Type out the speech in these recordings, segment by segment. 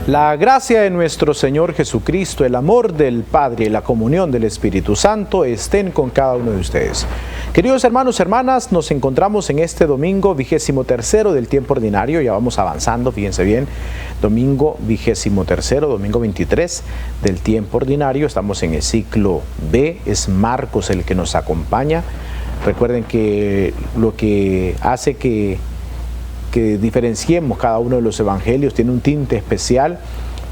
La gracia de nuestro Señor Jesucristo, el amor del Padre y la comunión del Espíritu Santo estén con cada uno de ustedes. Queridos hermanos, hermanas, nos encontramos en este domingo 23º del tiempo ordinario. Ya vamos avanzando, fíjense bien. Domingo 23º, domingo 23 del tiempo ordinario. Estamos en el ciclo B, es Marcos el que nos acompaña. Recuerden que lo que hace que diferenciemos cada uno de los evangelios tiene un tinte especial.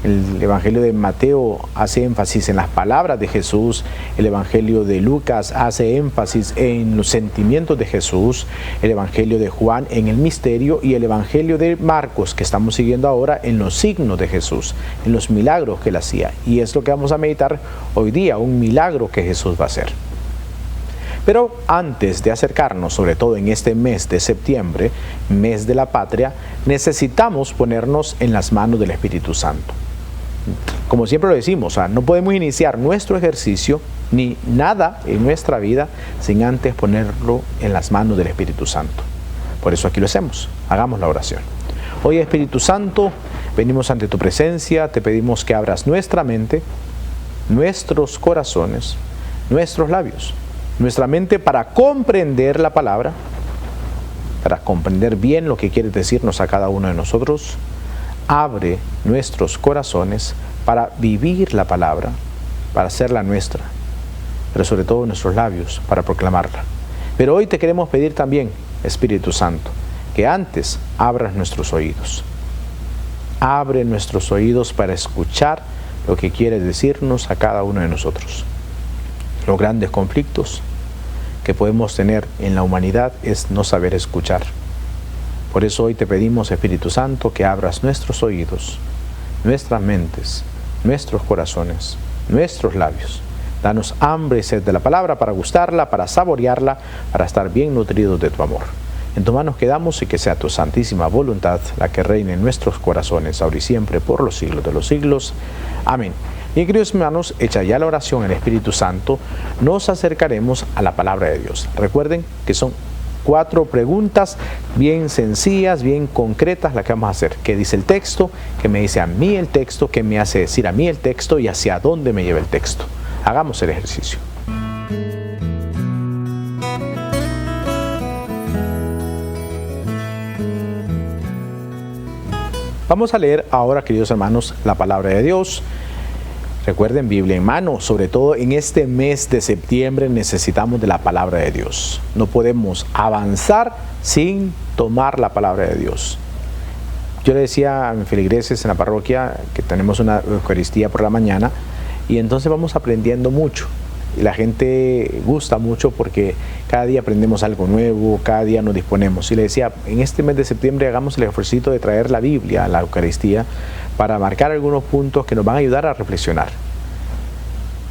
El evangelio de Mateo hace énfasis en las palabras de Jesús, el evangelio de Lucas hace énfasis en los sentimientos de Jesús, el evangelio de Juan en el misterio y el evangelio de Marcos, que estamos siguiendo ahora, en los signos de Jesús, en los milagros que él hacía. Y es lo que vamos a meditar hoy día, un milagro que Jesús va a hacer. Pero antes de acercarnos, sobre todo en este mes de septiembre, mes de la patria, necesitamos ponernos en las manos del Espíritu Santo. Como siempre lo decimos, no podemos iniciar nuestro ejercicio ni nada en nuestra vida sin antes ponerlo en las manos del Espíritu Santo. Por eso aquí lo hacemos. Hagamos la oración. Hoy, Espíritu Santo, venimos ante tu presencia, te pedimos que abras nuestra mente, nuestros corazones, nuestros labios, nuestra mente para comprender la palabra, para comprender bien lo que quieres decirnos a cada uno de nosotros. Abre nuestros corazones para vivir la palabra, para hacerla nuestra, pero sobre todo nuestros labios para proclamarla. Pero hoy te queremos pedir también, Espíritu Santo, que antes abras nuestros oídos. Abre nuestros oídos para escuchar lo que quieres decirnos a cada uno de nosotros. Los grandes conflictos que podemos tener en la humanidad es no saber escuchar. Por eso hoy te pedimos, Espíritu Santo, que abras nuestros oídos, nuestras mentes, nuestros corazones, nuestros labios. Danos hambre y sed de la palabra para gustarla, para saborearla, para estar bien nutridos de tu amor. En tus manos quedamos y que sea tu santísima voluntad la que reine en nuestros corazones, ahora y siempre, por los siglos de los siglos. Amén. Bien, queridos hermanos, hecha ya la oración al Espíritu Santo, nos acercaremos a la palabra de Dios. Recuerden que son 4 preguntas bien sencillas, bien concretas las que vamos a hacer. ¿Qué dice el texto? ¿Qué me dice a mí el texto? ¿Qué me hace decir a mí el texto? ¿Y hacia dónde me lleva el texto? Hagamos el ejercicio. Vamos a leer ahora, queridos hermanos, la palabra de Dios. Recuerden, Biblia en mano, sobre todo en este mes de septiembre necesitamos de la palabra de Dios. No podemos avanzar sin tomar la palabra de Dios. Yo le decía a mis feligreses en la parroquia que tenemos una Eucaristía por la mañana y entonces vamos aprendiendo mucho. Y la gente gusta mucho porque cada día aprendemos algo nuevo, cada día nos disponemos. Y le decía, en este mes de septiembre hagamos el esfuerzo de traer la Biblia a la Eucaristía para marcar algunos puntos que nos van a ayudar a reflexionar,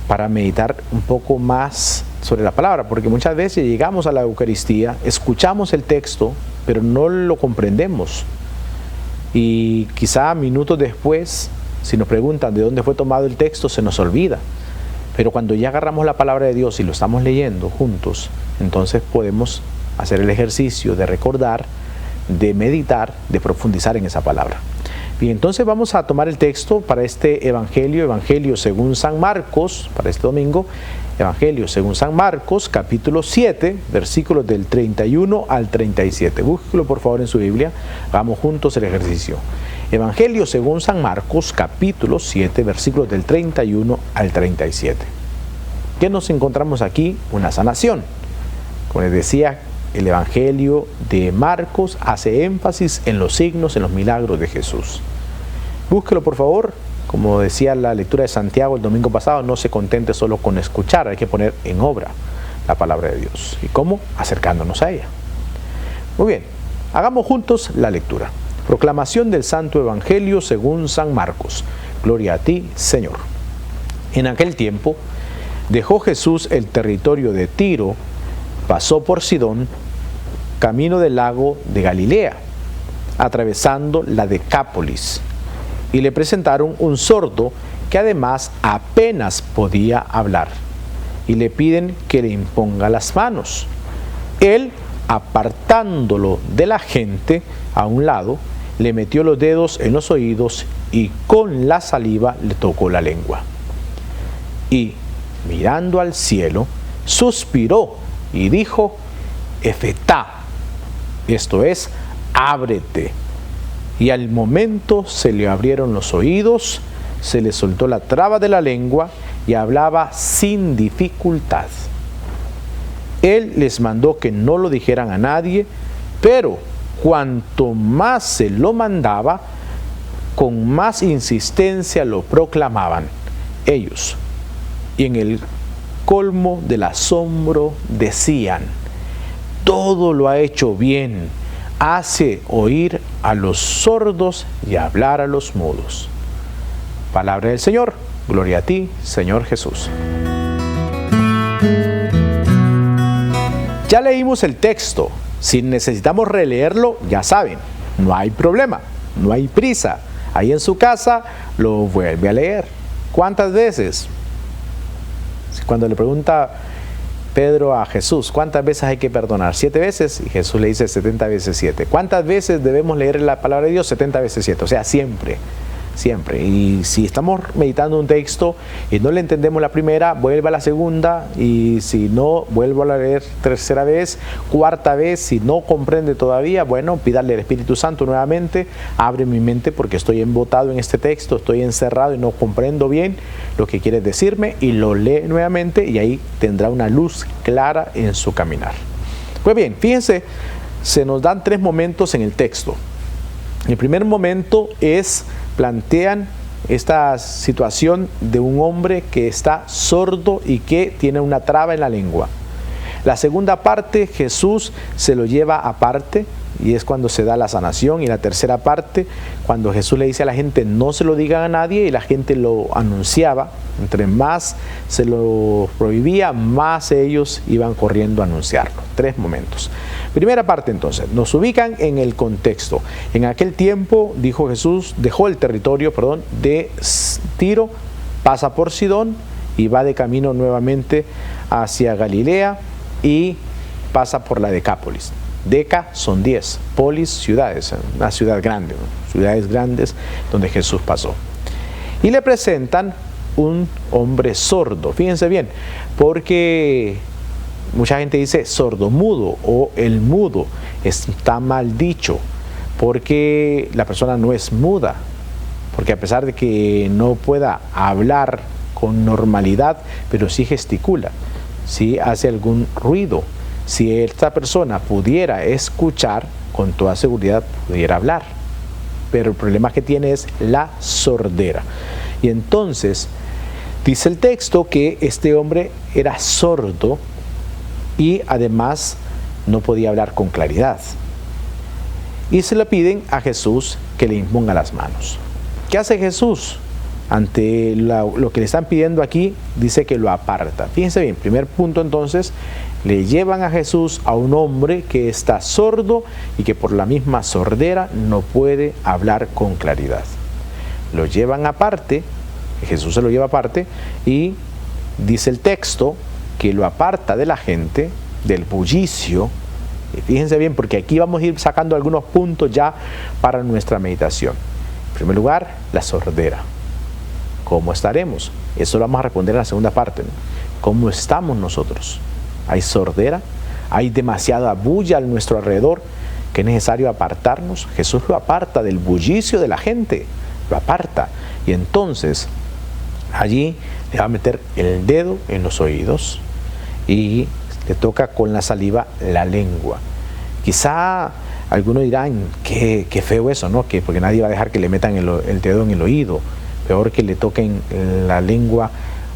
para meditar un poco más sobre la palabra, porque muchas veces llegamos a la Eucaristía, escuchamos el texto, pero no lo comprendemos. Y quizá minutos después, si nos preguntan de dónde fue tomado el texto, se nos olvida. Pero cuando ya agarramos la palabra de Dios y lo estamos leyendo juntos, entonces podemos hacer el ejercicio de recordar, de meditar, de profundizar en esa palabra. Bien, entonces vamos a tomar el texto para este Evangelio según San Marcos, para este domingo, Evangelio según San Marcos, capítulo 7, versículos del 31 al 37. Búsquelo por favor en su Biblia, hagamos juntos el ejercicio. Evangelio según San Marcos, capítulo 7, versículos del 31 al 37. ¿Qué nos encontramos aquí? Una sanación. Como les decía, el Evangelio de Marcos hace énfasis en los signos, en los milagros de Jesús. Búsquelo por favor. Como decía la lectura de Santiago el domingo pasado, no se contente solo con escuchar, hay que poner en obra la palabra de Dios. ¿Y cómo? Acercándonos a ella. Muy bien, hagamos juntos la lectura. Proclamación del Santo Evangelio según San Marcos. Gloria a ti, Señor. En aquel tiempo, dejó Jesús el territorio de Tiro, pasó por Sidón, camino del lago de Galilea, atravesando la Decápolis, y le presentaron un sordo que además apenas podía hablar, y le piden que le imponga las manos. Él, apartándolo de la gente a un lado, le metió los dedos en los oídos y con la saliva le tocó la lengua. Y mirando al cielo, suspiró y dijo: Efetá, esto es, ábrete. Y al momento se le abrieron los oídos, se le soltó la traba de la lengua y hablaba sin dificultad. Él les mandó que no lo dijeran a nadie, pero cuanto más se lo mandaba, con más insistencia lo proclamaban ellos. Y en el colmo del asombro decían: todo lo ha hecho bien, hace oír a los sordos y hablar a los mudos. Palabra del Señor, gloria a ti, Señor Jesús. Ya leímos el texto, si necesitamos releerlo, ya saben, no hay problema, no hay prisa. Ahí en su casa lo vuelve a leer. ¿Cuántas veces? Cuando le pregunta Pedro a Jesús, ¿cuántas veces hay que perdonar? 7 veces, y Jesús le dice 70 veces 7. ¿Cuántas veces debemos leer la palabra de Dios? 70 veces 7, o sea, siempre. Siempre. Y si estamos meditando un texto y no le entendemos la primera, vuelva a la segunda, y si no, vuelvo a leer tercera vez, cuarta vez. Si no comprende todavía, bueno, pídale al Espíritu Santo nuevamente: abre mi mente porque estoy embotado en este texto, estoy encerrado y no comprendo bien lo que quieres decirme, y lo lee nuevamente y ahí tendrá una luz clara en su caminar. Pues bien, fíjense, se nos dan 3 momentos en el texto. El primer momento plantean esta situación de un hombre que está sordo y que tiene una traba en la lengua. La segunda parte, Jesús se lo lleva aparte y es cuando se da la sanación. Y la tercera parte, cuando Jesús le dice a la gente: no se lo digan a nadie, y la gente lo anunciaba. Entre más se lo prohibía, más ellos iban corriendo a anunciarlo. 3 momentos. Primera parte, entonces, nos ubican en el contexto. En aquel tiempo, dijo Jesús, dejó el territorio, de Tiro, pasa por Sidón y va de camino nuevamente hacia Galilea y pasa por la Decápolis. Deca son 10, polis, ciudades, una ciudad grande, ciudades grandes donde Jesús pasó. Y le presentan un hombre sordo. Fíjense bien, porque mucha gente dice sordomudo o el mudo. Está mal dicho, porque la persona no es muda, porque a pesar de que no pueda hablar con normalidad, pero sí gesticula, sí hace algún ruido. Si esta persona pudiera escuchar, con toda seguridad pudiera hablar, pero el problema que tiene es la sordera. Y entonces dice el texto que este hombre era sordo y además no podía hablar con claridad. Y se le piden a Jesús que le imponga las manos. ¿Qué hace Jesús? Ante lo que le están pidiendo aquí, dice que lo aparta. Fíjense bien, primer punto entonces, le llevan a Jesús a un hombre que está sordo y que por la misma sordera no puede hablar con claridad. Lo llevan aparte, Jesús se lo lleva aparte, y dice el texto que lo aparta de la gente, del bullicio. Y fíjense bien, porque aquí vamos a ir sacando algunos puntos ya para nuestra meditación. En primer lugar, la sordera. ¿Cómo estaremos? Eso lo vamos a responder en la segunda parte, ¿no? ¿Cómo estamos nosotros? ¿Hay sordera? ¿Hay demasiada bulla a nuestro alrededor que es necesario apartarnos? Jesús lo aparta del bullicio de la gente, lo aparta. Y entonces allí le va a meter el dedo en los oídos y le toca con la saliva la lengua. Quizá algunos dirán, qué feo eso, ¿no? Porque nadie va a dejar que le metan el dedo en el oído. Peor que le toquen la lengua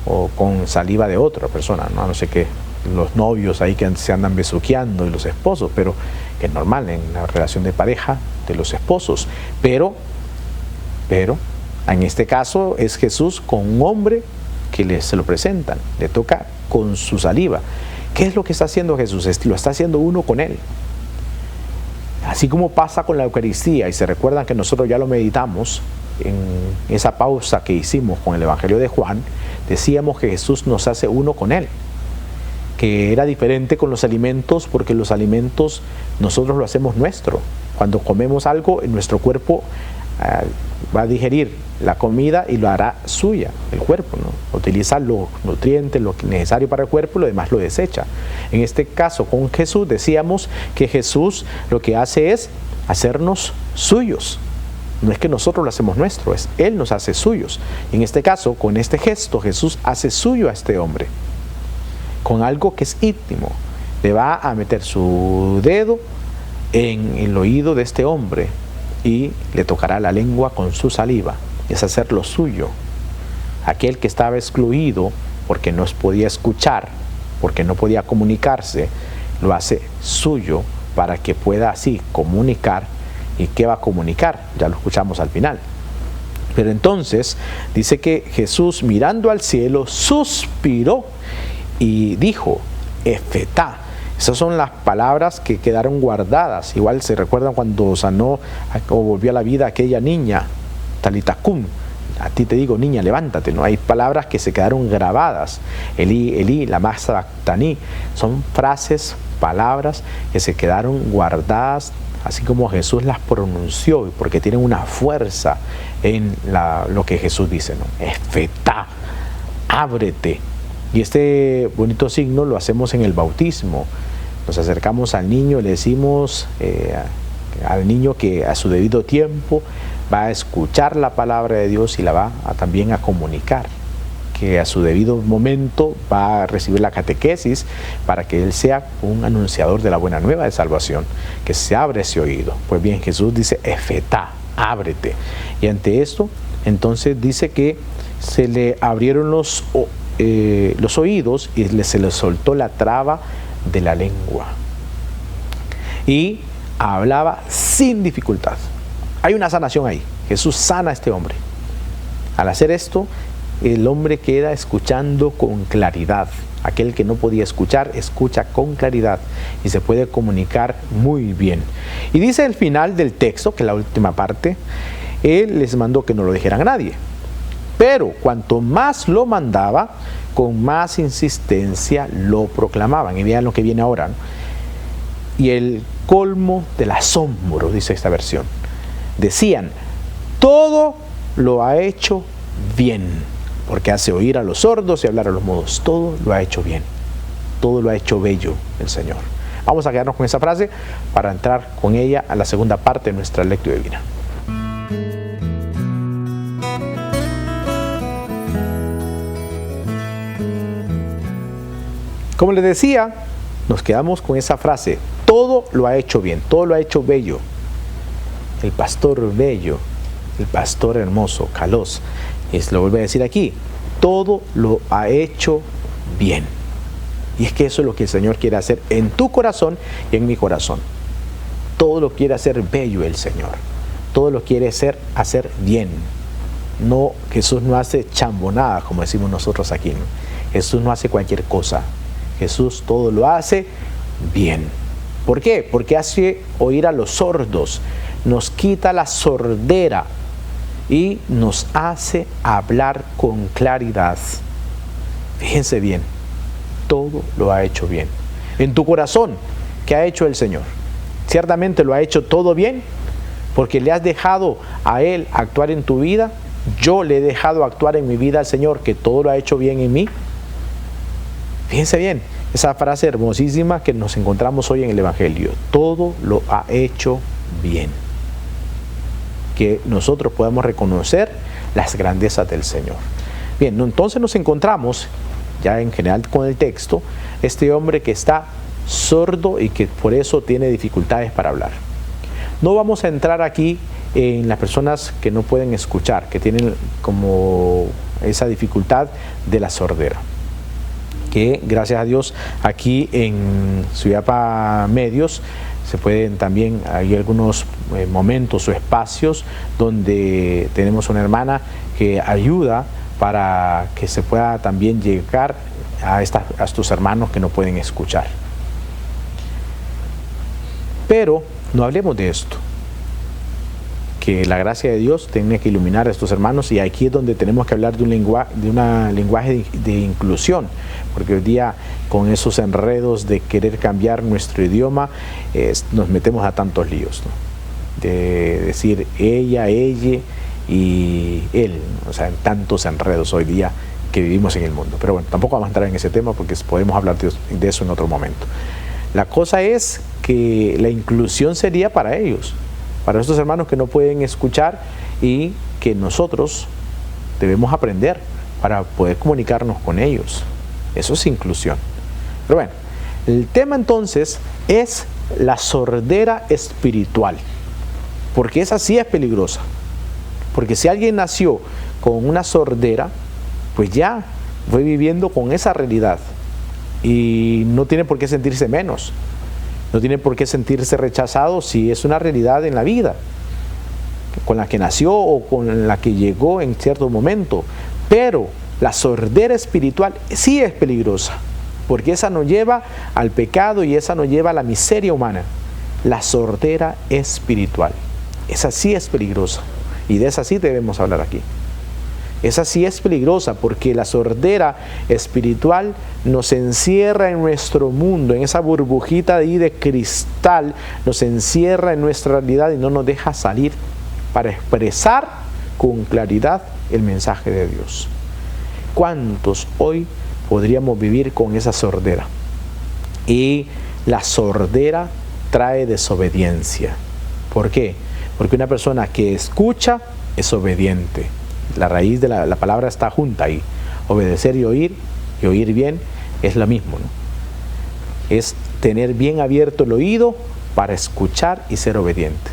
o con saliva de otra persona, ¿no? No sé qué, los novios ahí que se andan besuqueando y los esposos, pero que es normal en la relación de pareja de los esposos. Pero en este caso es Jesús con un hombre que se lo presentan, le toca con su saliva. ¿Qué es lo que está haciendo Jesús? Lo está haciendo uno con él. Así como pasa con la Eucaristía, y se recuerdan que nosotros ya lo meditamos en esa pausa que hicimos con el Evangelio de Juan, decíamos que Jesús nos hace uno con él. que era diferente con los alimentos, porque los alimentos nosotros lo hacemos nuestro. Cuando comemos algo, nuestro cuerpo va a digerir la comida y lo hará suya, el cuerpo, ¿no? Utiliza los nutrientes, lo necesario para el cuerpo, y lo demás lo desecha. En este caso, con Jesús, decíamos que Jesús lo que hace es hacernos suyos. No es que nosotros lo hacemos nuestro, es Él nos hace suyos. En este caso, con este gesto, Jesús hace suyo a este hombre, con algo que es íntimo. Le va a meter su dedo en el oído de este hombre y le tocará la lengua con su saliva. Es hacerlo suyo. Aquel que estaba excluido porque no podía escuchar, porque no podía comunicarse, lo hace suyo para que pueda así comunicar. ¿Y qué va a comunicar? Ya lo escuchamos al final. Pero entonces dice que Jesús, mirando al cielo, suspiró y dijo, Efetá. Esas son las palabras que quedaron guardadas. Igual se recuerdan cuando sanó o volvió a la vida aquella niña, Talitacum. A ti te digo, niña, levántate, ¿no? Hay palabras que se quedaron grabadas. Elí, Elí, lama sabactani. Son frases, palabras que se quedaron guardadas, así como Jesús las pronunció, porque tienen una fuerza en lo que Jesús dice, ¿no? Efetá, ábrete. Y este bonito signo lo hacemos en el bautismo. Nos acercamos al niño, le decimos al niño que a su debido tiempo va a escuchar la palabra de Dios y la va también a comunicar, que a su debido momento va a recibir la catequesis para que él sea un anunciador de la buena nueva de salvación, que se abre ese oído. Pues bien, Jesús dice, Efetá, ábrete. Y ante esto, entonces dice que se le abrieron los oídos y se le soltó la traba de la lengua. Y hablaba sin dificultad. Hay una sanación ahí. Jesús sana a este hombre. Al hacer esto, el hombre queda escuchando con claridad. Aquel que no podía escuchar, escucha con claridad y se puede comunicar muy bien. Y dice el final del texto, que es la última parte, Él les mandó que no lo dijeran a nadie. Pero cuanto más lo mandaba, con más insistencia lo proclamaban. Y vean lo que viene ahora, ¿no? Y el colmo del asombro, dice esta versión. Decían, todo lo ha hecho bien, porque hace oír a los sordos y hablar a los mudos. Todo lo ha hecho bien. Todo lo ha hecho bello el Señor. Vamos a quedarnos con esa frase para entrar con ella a la segunda parte de nuestra lectura divina. Como les decía, nos quedamos con esa frase, todo lo ha hecho bien, todo lo ha hecho bello. El pastor bello, el pastor hermoso, Kalos, lo vuelvo a decir aquí, todo lo ha hecho bien. Y es que eso es lo que el Señor quiere hacer en tu corazón y en mi corazón. Todo lo quiere hacer bello el Señor, todo lo quiere hacer bien. No, Jesús no hace chambonada, como decimos nosotros aquí, ¿no? Jesús no hace cualquier cosa. Jesús todo lo hace bien. ¿Por qué? Porque hace oír a los sordos, nos quita la sordera y nos hace hablar con claridad. Fíjense bien, todo lo ha hecho bien. En tu corazón, ¿qué ha hecho el Señor? Ciertamente lo ha hecho todo bien, porque le has dejado a Él actuar en tu vida. Yo le he dejado actuar en mi vida al Señor, que todo lo ha hecho bien en mí. Fíjense bien, esa frase hermosísima que nos encontramos hoy en el Evangelio. Todo lo ha hecho bien. Que nosotros podamos reconocer las grandezas del Señor. Bien, entonces nos encontramos, ya en general con el texto, este hombre que está sordo y que por eso tiene dificultades para hablar. No vamos a entrar aquí en las personas que no pueden escuchar, que tienen como esa dificultad de la sordera. Que gracias a Dios aquí en Suyapa Medios se pueden también, hay algunos momentos o espacios donde tenemos una hermana que ayuda para que se pueda también llegar a estos hermanos que no pueden escuchar. Pero no hablemos de esto, porque la gracia de Dios tiene que iluminar a estos hermanos, y aquí es donde tenemos que hablar de un lenguaje de inclusión, porque hoy día con esos enredos de querer cambiar nuestro idioma nos metemos a tantos líos, ¿no? De decir ella y él, o sea, en tantos enredos hoy día que vivimos en el mundo. Pero bueno, tampoco vamos a entrar en ese tema porque podemos hablar de eso en otro momento. La cosa es que la inclusión sería para ellos, para estos hermanos que no pueden escuchar, y que nosotros debemos aprender para poder comunicarnos con ellos. Eso es inclusión. Pero bueno, el tema entonces es la sordera espiritual, porque esa sí es peligrosa. Porque si alguien nació con una sordera, pues ya fue viviendo con esa realidad y no tiene por qué sentirse menos, no tiene por qué sentirse rechazado si es una realidad en la vida con la que nació o con la que llegó en cierto momento. Pero la sordera espiritual sí es peligrosa, porque esa nos lleva al pecado y esa nos lleva a la miseria humana. La sordera espiritual, esa sí es peligrosa, y de esa sí debemos hablar aquí. Esa sí es peligrosa, porque la sordera espiritual nos encierra en nuestro mundo, en esa burbujita de cristal, nos encierra en nuestra realidad y no nos deja salir para expresar con claridad el mensaje de Dios. ¿Cuántos hoy podríamos vivir con esa sordera? Y la sordera trae desobediencia. ¿Por qué? Porque una persona que escucha es obediente. La raíz de la palabra está junta ahí. Obedecer y oír bien es lo mismo, ¿no? Es tener bien abierto el oído para escuchar y ser obedientes.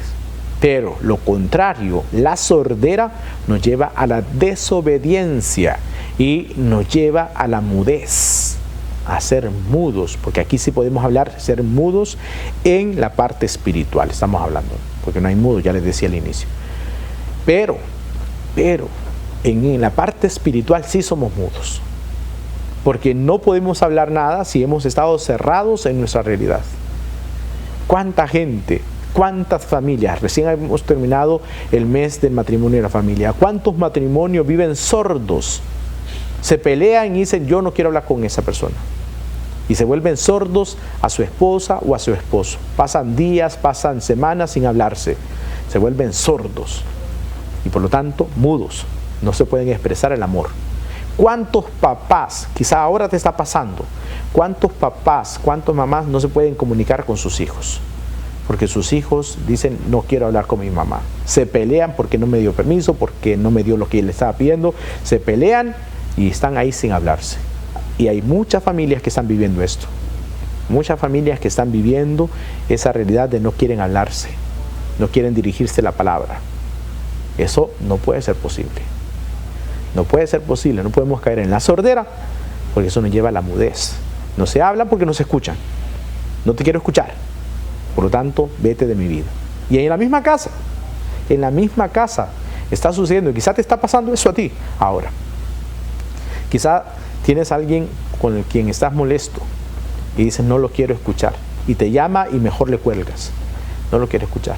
Pero lo contrario, la sordera nos lleva a la desobediencia y nos lleva a la mudez, a ser mudos, porque aquí sí podemos hablar, ser mudos en la parte espiritual, estamos hablando, porque no hay mudos, ya les decía al inicio. Pero en la parte espiritual sí somos mudos, porque no podemos hablar nada si hemos estado cerrados en nuestra realidad. ¿Cuánta gente, cuántas familias? Recién hemos terminado el mes del matrimonio y la familia. ¿Cuántos matrimonios viven sordos? Se pelean y dicen, yo no quiero hablar con esa persona. Y se vuelven sordos a su esposa o a su esposo. Pasan días, pasan semanas sin hablarse. Se vuelven sordos y por lo tanto mudos. No se pueden expresar el amor. ¿Cuántos papás, quizá ahora te está pasando, cuántos papás, cuántas mamás no se pueden comunicar con sus hijos? Porque sus hijos dicen, no quiero hablar con mi mamá. Se pelean porque no me dio permiso, porque no me dio lo que él le estaba pidiendo. Se pelean y están ahí sin hablarse. Y hay muchas familias que están viviendo esto. Muchas familias que están viviendo esa realidad de no quieren hablarse, no quieren dirigirse la palabra. Eso no puede ser posible. No puede ser posible, no podemos caer en la sordera, porque eso nos lleva a la mudez. No se habla porque no se escuchan. No te quiero escuchar, por lo tanto, vete de mi vida. Y en la misma casa está sucediendo, y quizá te está pasando eso a ti ahora. Quizá tienes a alguien con el quien estás molesto y dices, no lo quiero escuchar, y te llama y mejor le cuelgas. No lo quieres escuchar.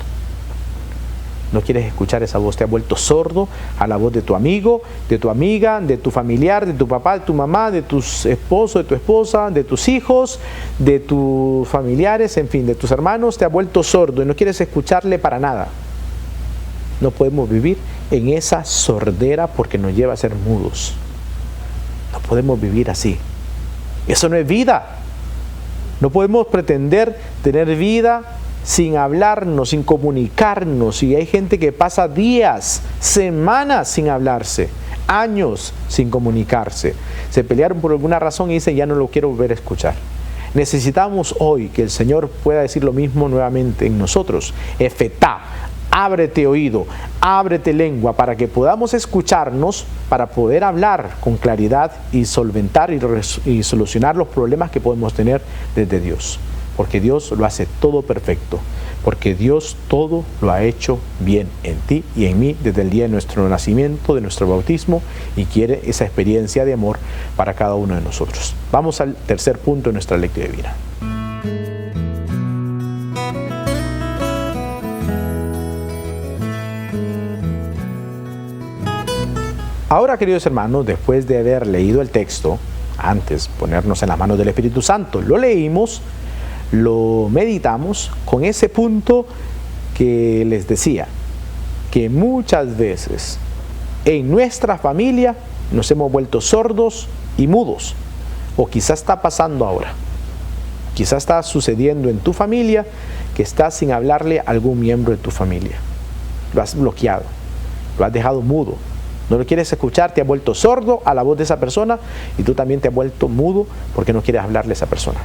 No quieres escuchar esa voz, te has vuelto sordo a la voz de tu amigo, de tu amiga, de tu familiar, de tu papá, de tu mamá, de tu esposo, de tu esposa, de tus hijos, de tus familiares, en fin, de tus hermanos. Te has vuelto sordo y no quieres escucharle para nada. No podemos vivir en esa sordera porque nos lleva a ser mudos. No podemos vivir así. Eso no es vida. No podemos pretender tener vida sin hablarnos, sin comunicarnos. Y hay gente que pasa días, semanas sin hablarse, años sin comunicarse. Se pelearon por alguna razón y dicen, ya no lo quiero volver a escuchar. Necesitamos hoy que el Señor pueda decir lo mismo nuevamente en nosotros. Efetá, ábrete oído, ábrete lengua, para que podamos escucharnos, para poder hablar con claridad y solventar y solucionar los problemas que podemos tener desde Dios. Porque Dios lo hace todo perfecto, porque Dios todo lo ha hecho bien en ti y en mí desde el día de nuestro nacimiento, de nuestro bautismo, y quiere esa experiencia de amor para cada uno de nosotros. Vamos al tercer punto de nuestra lectura divina. Ahora, queridos hermanos, después de haber leído el texto, antes ponernos en las manos del Espíritu Santo, lo leímos, lo meditamos con ese punto que les decía, que muchas veces en nuestra familia nos hemos vuelto sordos y mudos, o quizás está pasando ahora, quizás está sucediendo en tu familia que estás sin hablarle a algún miembro de tu familia, lo has bloqueado, lo has dejado mudo, no lo quieres escuchar, te has vuelto sordo a la voz de esa persona y tú también te has vuelto mudo porque no quieres hablarle a esa persona.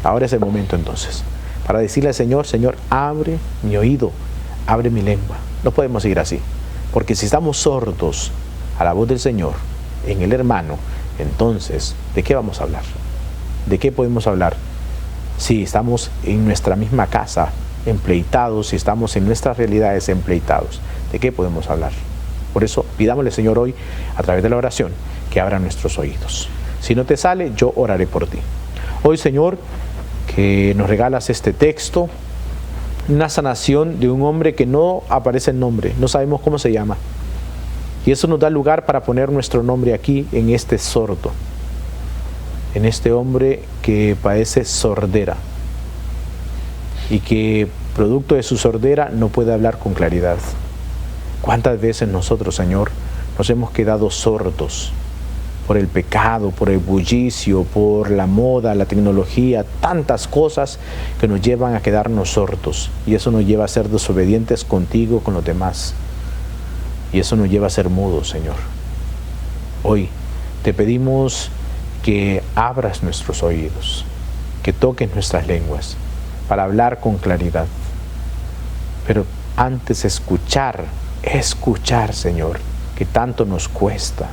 Ahora es el momento entonces para decirle al Señor, Señor, abre mi oído, abre mi lengua. No podemos seguir así, porque si estamos sordos a la voz del Señor en el hermano, entonces, ¿de qué vamos a hablar? ¿De qué podemos hablar? Si estamos en nuestra misma casa empleitados, si estamos en nuestras realidades empleitados, ¿de qué podemos hablar? Por eso pidámosle, Señor, hoy, a través de la oración, que abra nuestros oídos. Si no te sale, yo oraré por ti. Hoy, Señor, que nos regalas este texto, una sanación de un hombre que no aparece el nombre, no sabemos cómo se llama. Y eso nos da lugar para poner nuestro nombre aquí, en este sordo, en este hombre que padece sordera y que producto de su sordera no puede hablar con claridad. ¿Cuántas veces nosotros, Señor, nos hemos quedado sordos por el pecado, por el bullicio, por la moda, la tecnología, tantas cosas que nos llevan a quedarnos sordos? Y eso nos lleva a ser desobedientes contigo, con los demás. Y eso nos lleva a ser mudos, Señor. Hoy te pedimos que abras nuestros oídos, que toques nuestras lenguas para hablar con claridad. Pero antes escuchar, Señor, que tanto nos cuesta.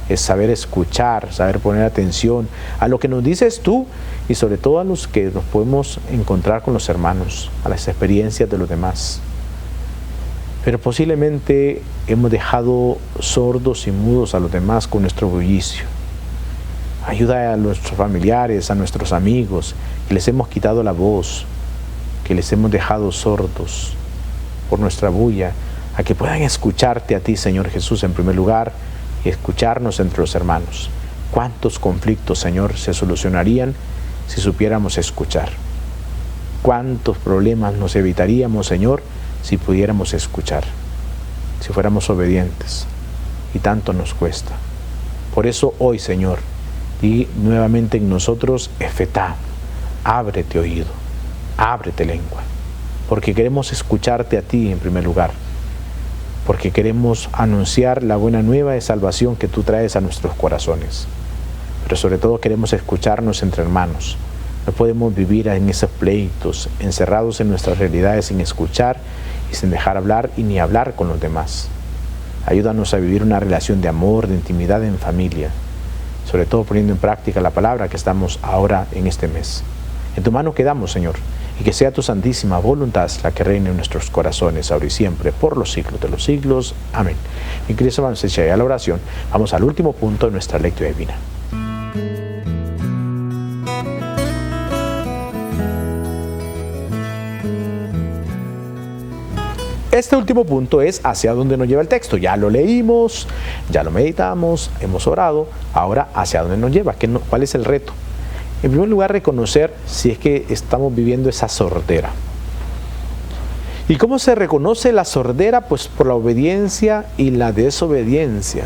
Es saber escuchar, saber poner atención a lo que nos dices tú y sobre todo a los que nos podemos encontrar con los hermanos, a las experiencias de los demás. Pero posiblemente hemos dejado sordos y mudos a los demás con nuestro bullicio. Ayuda a nuestros familiares, a nuestros amigos, que les hemos quitado la voz, que les hemos dejado sordos por nuestra bulla, a que puedan escucharte a ti, Señor Jesús, en primer lugar, y escucharnos entre los hermanos. ¿Cuántos conflictos, Señor, se solucionarían si supiéramos escuchar? ¿Cuántos problemas nos evitaríamos, Señor, si pudiéramos escuchar? Si fuéramos obedientes. Y tanto nos cuesta. Por eso hoy, Señor, di nuevamente en nosotros, Efetá, ábrete oído, ábrete lengua, porque queremos escucharte a ti en primer lugar, porque queremos anunciar la buena nueva de salvación que tú traes a nuestros corazones. Pero sobre todo queremos escucharnos entre hermanos. No podemos vivir en esos pleitos, encerrados en nuestras realidades sin escuchar y sin dejar hablar y ni hablar con los demás. Ayúdanos a vivir una relación de amor, de intimidad en familia, sobre todo poniendo en práctica la palabra que estamos ahora en este mes. En tu mano quedamos, Señor, y que sea tu santísima voluntad la que reine en nuestros corazones, ahora y siempre, por los siglos de los siglos. Amén. Mi queridos hermanos, hecha ya la oración, vamos al último punto de nuestra lectura divina. Este último punto es hacia dónde nos lleva el texto. Ya lo leímos, ya lo meditamos, hemos orado. Ahora, ¿hacia dónde nos lleva? ¿Cuál es el reto? En primer lugar, reconocer si es que estamos viviendo esa sordera. ¿Y cómo se reconoce la sordera? Pues por la obediencia y la desobediencia.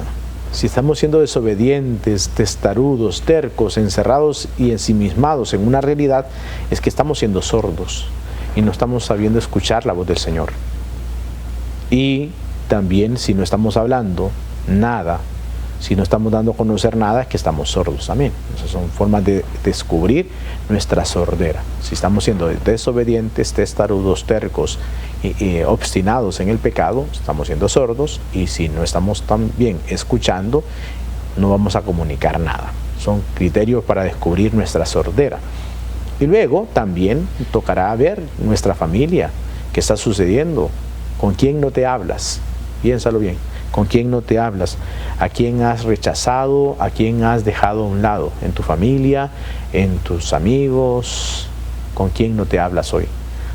Si estamos siendo desobedientes, testarudos, tercos, encerrados y ensimismados en una realidad, es que estamos siendo sordos y no estamos sabiendo escuchar la voz del Señor. Y también si no estamos hablando nada, si no estamos dando a conocer nada, es que estamos sordos también. Esas son formas de descubrir nuestra sordera. Si estamos siendo desobedientes, testarudos, tercos y obstinados en el pecado, estamos siendo sordos. Y si no estamos también escuchando, no vamos a comunicar nada. Son criterios para descubrir nuestra sordera. Y luego también tocará ver nuestra familia, qué está sucediendo, con quién no te hablas. Piénsalo bien. ¿Con quién no te hablas? ¿A quién has rechazado? ¿A quién has dejado a un lado? ¿En tu familia? ¿En tus amigos? ¿Con quién no te hablas hoy?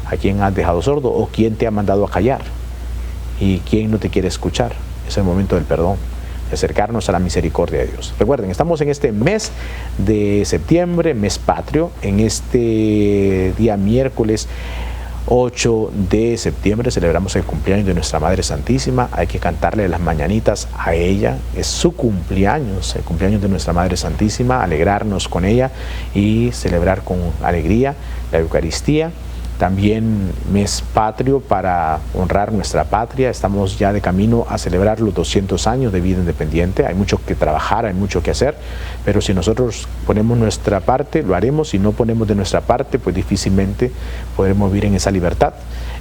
¿A quién has dejado sordo? ¿O quién te ha mandado a callar? ¿Y quién no te quiere escuchar? Es el momento del perdón. acercarnos a la misericordia de Dios. Recuerden, estamos en este mes de septiembre, mes patrio, en este día miércoles 8 de septiembre celebramos el cumpleaños de nuestra Madre Santísima. Hay que cantarle las mañanitas a ella, es su cumpleaños, el cumpleaños de nuestra Madre Santísima, alegrarnos con ella y celebrar con alegría la Eucaristía. También mes patrio para honrar nuestra patria. Estamos ya de camino a celebrar los 200 años de vida independiente. Hay mucho que trabajar, hay mucho que hacer, pero si nosotros ponemos nuestra parte, lo haremos. Si no ponemos de nuestra parte, pues difícilmente podremos vivir en esa libertad.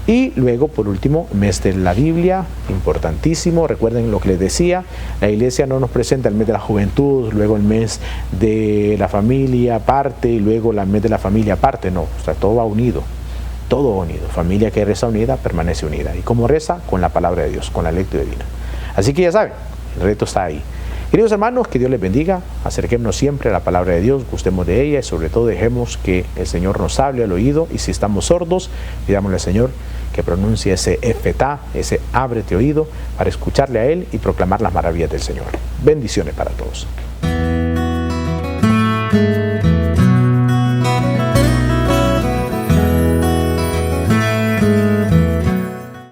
Y luego, por último, mes de la Biblia, importantísimo. Recuerden lo que les decía, la Iglesia no nos presenta el mes de la juventud, luego el mes de la familia aparte y luego el mes de la familia aparte. No, o sea, todo va unido. Todo unido. Familia que reza unida, permanece unida. ¿Y cómo reza? Con la palabra de Dios, con la lectura divina. Así que ya saben, el reto está ahí. Queridos hermanos, que Dios les bendiga. Acerquémonos siempre a la palabra de Dios, gustemos de ella y sobre todo dejemos que el Señor nos hable al oído. Y si estamos sordos, pidámosle al Señor que pronuncie ese efetá, ese ábrete oído, para escucharle a Él y proclamar las maravillas del Señor. Bendiciones para todos.